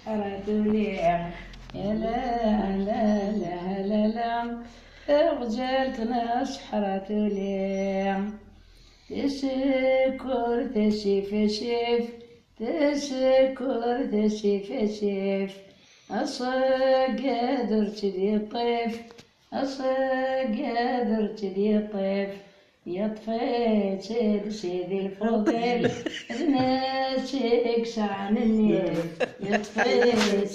سحرت ليا يا لا لا لا لا لا رجالتنا سحرت ليا تشكر تشيف تشكر تشيف قادر تدي الطيف قادر تدي الطيف يا طفيت سيدي الفضيل ذناتك شعن النيف يا طفيت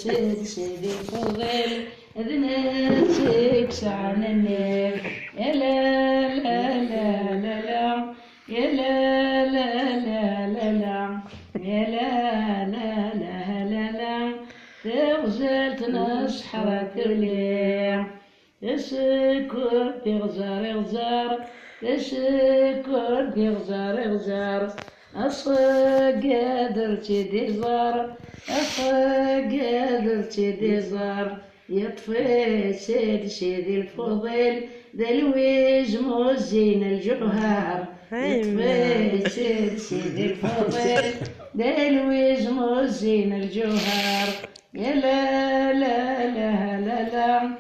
سيدي الفضيل ذناتك شعن النيف يا لا لا لا لا لا يا لا لا لا لا لا يا لا لا لا لا لا غزالتنا سحرت لي تشكر غزار تشكر غزار قادر تدي زار قادر تدي زار يطفي سيدي الفضيل ذا الويج موزين الجوهر يطفي سيدي الفضيل ذا الويج موزين الجوهر يا لا لا لا لا لا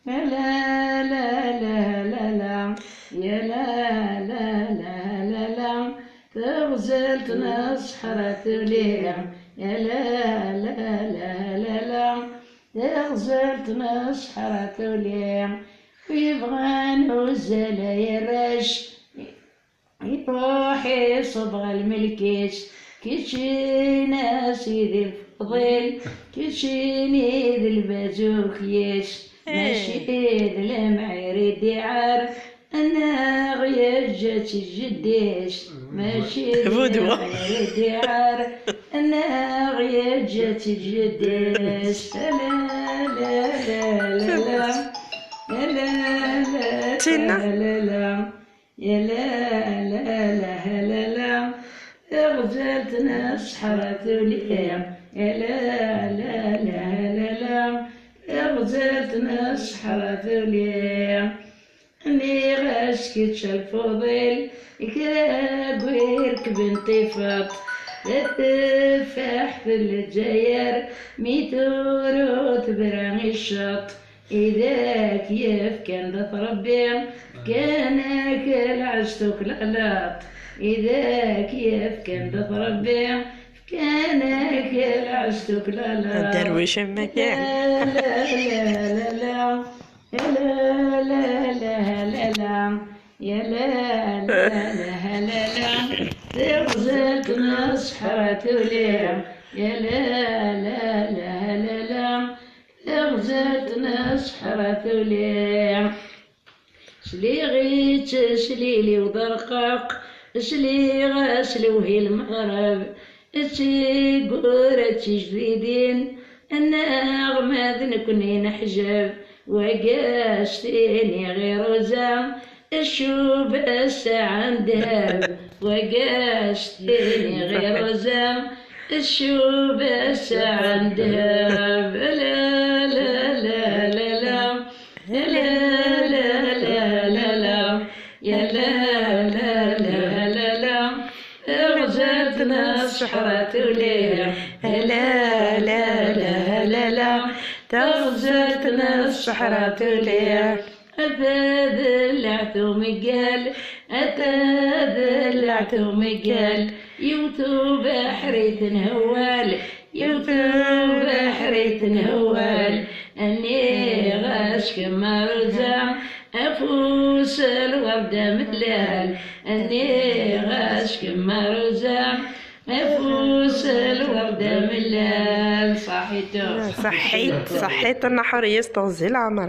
يا لا لا لا لا لا يا لا لا لا لا لا غزالتنا سحرت ليا يا لا لا لا لا لا غزالتنا سحرت ليا ويبغى نوزل يرش يروح يصبغ الملكيش كيشينا سيدي الفضيل كيشيني ذي البازوخيش ماشي ذي المعير ديعار أنا غير جات الجديش ماشي ذي المعير ديعار أنا غير جات الجديش لا لا لا لا لا لا لا لا لا يا لا لا لا لا لا غزالتنا سحرت ليا يا لا لا لا لا لا غزالتنا سحرت ليا اني غاشكتش الفضيل كراكويرك بنتي فاط تفاح في الجير ميتورو تبراني الشط إذا كيف كان ذا تربي كان أكل عشتك لعلاط إذا كيف كان ذا تربي كان أكل عشتك لعلاط درويش مكان لا لا لا لا لا لا لا لا يا لا لا لا لا لا غزالتنا سحرت ليا يا لا لا لا لا لا غزالتنا سحرت ليا شلي غيت شليلي وضرقاق شلي غاسل وهي المغرب اتشي قورة جديدين النغمة ذنكني نحجب وقاشتيني غير وزام الشوب الساعة ذهب وقاشتيني غير وزام الشوب الساعة ذهب لا لا لا لا لا لا لا لا لا لا يا لا لا لا لا لا غزالتنا سحرت ليا لا لا لا لا لا غزالتنا سحرت ليا أتذلعت ومقال أتذلعت ومقال يوتو بحريت نهوال يوتو بحريت نهوال أني غاشك مرزع أفوس الوردة ملال أني غاشك مرزع أفوس الوردة ملال صحيت صحيت النحر يستغزي العمر.